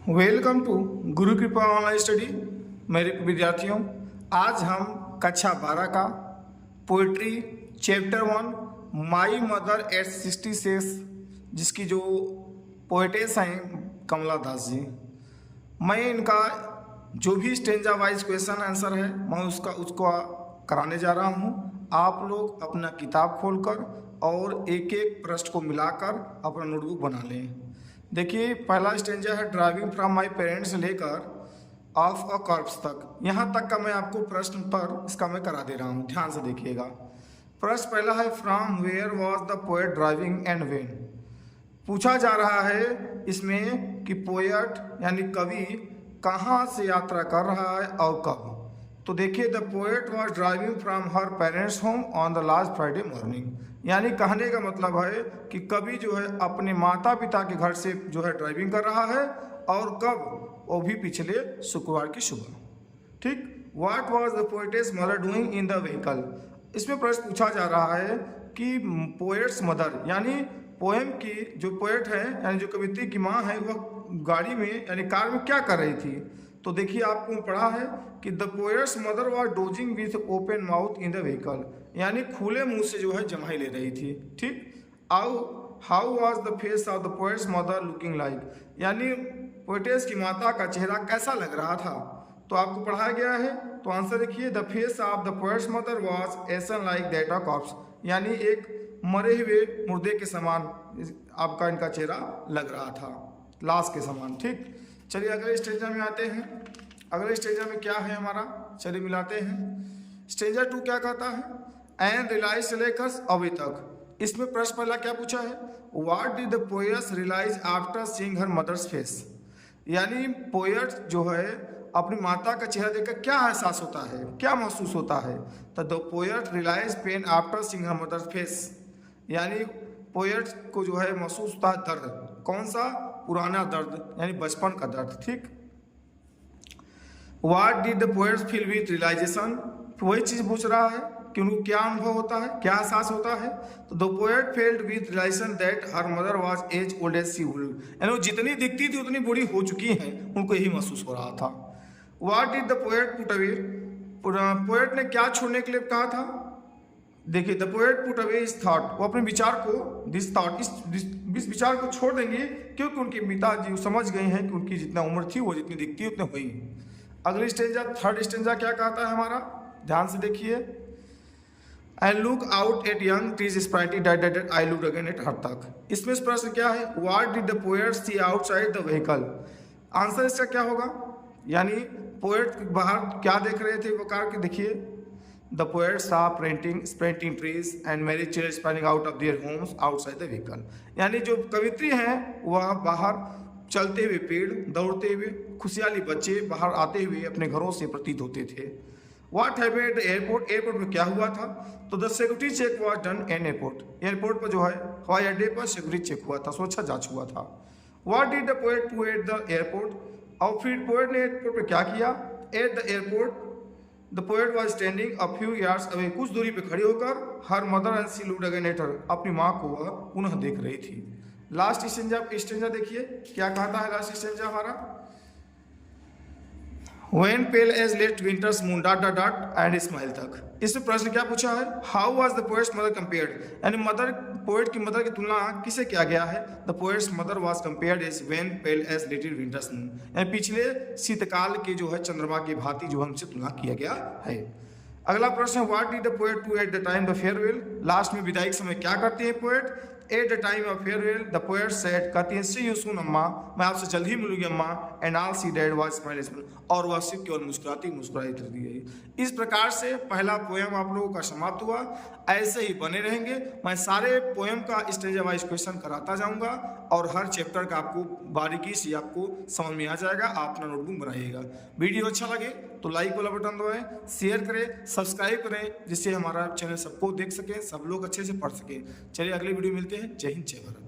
Welcome to गुरु कृपा online study. मेरे विद्यार्थियों, आज हम कक्षा 12 का poetry chapter 1 my mother eight 66 जिसकी जो पोइटेस हैं कमला दास जी, मैं इनका जो भी स्टेंजा वाइज क्वेश्चन आंसर है मैं उसको कराने जा रहा हूँ। आप लोग अपना किताब खोलकर और एक एक पृष्ठ को मिलाकर अपना नोटबुक बना लें। देखिए, पहला स्टेंजा है ड्राइविंग फ्रॉम माई पेरेंट्स से लेकर ऑफ अ कॉर्प्स तक। यहाँ तक का मैं आपको प्रश्न पर इसका मैं करा दे रहा हूँ, ध्यान से देखिएगा। प्रश्न पहला है from where was the poet driving and when. पूछा जा रहा है इसमें कि पोएट यानी कवि कहाँ से यात्रा कर रहा है और कब। तो देखिए, the poet was driving from her parents home on the last Friday morning. यानी कहने का मतलब है कि कवि जो है अपने माता पिता के घर से जो है ड्राइविंग कर रहा है, और कब, वो भी पिछले शुक्रवार की सुबह। ठीक। What was the poet's mother doing in the vehicle. इसमें प्रश्न पूछा जा रहा है कि पोएट्स मदर यानी पोएम की जो पोएट है यानी जो कवित्री की माँ है वह गाड़ी में यानी कार में क्या कर रही थी। तो देखिए, आपको पढ़ा है कि the poet's mother was dosing with open mouth in the vehicle, यानी खुले मुंह से जो है जमाई ले रही थी। ठीक। How was the face of the poet's mother looking like, यानी पोएटेस की माता का चेहरा कैसा लग रहा था। तो आपको पढ़ाया गया है। तो आंसर देखिए, the face of the poet's mother was essence like that of corps, यानी एक मरे हुए मुर्दे के समान आपका इनका चेहरा लग रहा था, लाश के समान। ठीक। चलिए अगले स्टेंजा में आते हैं। अगले स्टेंजा में क्या है हमारा, चलिए मिलाते हैं। स्टेंजा 2 क्या कहता है, एंड रिलाइज से लेकर अभी तक। इसमें प्रश्न पहला क्या पूछा है, what did the poet realise after seeing her mother's face, यानी पोएट जो है अपनी माता का चेहरा देखकर क्या एहसास होता है, क्या महसूस होता है। तो the poet realise pain after seeing her mother's face, यानी पोएट को जो है महसूस होता है दर्द। कौन सा, पुराना दर्द यानी बचपन का दर्द। ठीक। What did the poet feel with realisation, वही चीज पूछ रहा है कि उनको क्या अनुभव होता है, क्या एहसास होता है। तो the poet felt with realisation that her mother was as old as she would, यानी वो जितनी दिखती थी उतनी बूढ़ी हो चुकी हैं, उनको यही महसूस हो रहा था। What did the poet put away, poet ने क्या छोड़ने के लिए कहा था। देखिए, द पोएट पुट अवे इस थॉट, वो अपने विचार को, दिस थॉट, इस विचार को छोड़ देंगे, क्योंकि उनके पिताजी समझ गए हैं कि उनकी जितना उम्र थी वो जितनी दिखती है उतने हुई। अगली स्टेंजा, थर्ड स्टेंजा क्या कहता है हमारा, ध्यान से देखिए। I look out at young trees sprightly dead I look again at her तक। इसमें प्रश्न क्या है, what did the poet see outside the vehicle. Answer इसका क्या होगा, यानी पोएट बाहर क्या देख रहे थे वो कार के। देखिए, the poet saw sprinting trees and merry children spanning out of their homes outside the vehicle, यानी जो कवित्री हैं वह बाहर चलते हुए पेड़, दौड़ते हुए खुशहाली बच्चे बाहर आते हुए अपने घरों से प्रतीत होते थे। What happened at the airport, airport में क्या हुआ था। तो the security check was done in airport, airport पर जो है हवाई अड्डे पर सिक्योरिटी चेक हुआ था, सुरक्षा जांच हुआ था। What did the poet do at the airport, और फिर पोएट ने एयरपोर्ट पर क्या किया। At the airport the poet was standing a few yards away, कुछ दूरी पे खड़ी होकर her mother and she looked again at her, अपनी माँ को वह पुनः देख रही थी। लास्ट स्टेंजा देखिए क्या कहता है। लास्ट स्टेंजा हमारा, When pale as late winter's moon ... and smile तक। इसमें प्रश्न क्या पूछा है, how was the poet's mother compared, यानी मदर, पोएट की मदर की तुलना किसे किया गया है। The poet's mother was compared as wan pale as little winter's moon, यानी पिछले शीतकाल के जो है चंद्रमा की भांति जो हमसे तुलना किया गया है। अगला प्रश्न, what did the poet do at the time the farewell, last में विदाई के समय क्या करते हैं poet. At the time of farewell the poet said, कहती हैं सी यू सून अम्मा, मैं आपसे जल्द ही मिलूंगी अम्मा। And all see dad was smiling, और वह सिर्फ केवल मुस्कुराती मुस्कुराई कर दी गई। इस प्रकार से पहला पोएम आप लोगों का समाप्त हुआ। ऐसे ही बने रहेंगे, मैं सारे पोएम का स्टेंजा वाइज क्वेश्चन कराता जाऊंगा और हर चैप्टर का आपको बारीकी से आपको समझ में आ जाएगा। आप अपना नोटबुक बनाइएगा। वीडियो अच्छा लगे तो लाइक वाला बटन दबाएं, शेयर करें, सब्सक्राइब करें, जिससे हमारा चैनल सबको देख सके, सब लोग अच्छे से पढ़ सके। चलिए अगली वीडियो मिलते हैं। जय हिंद, जय भारत।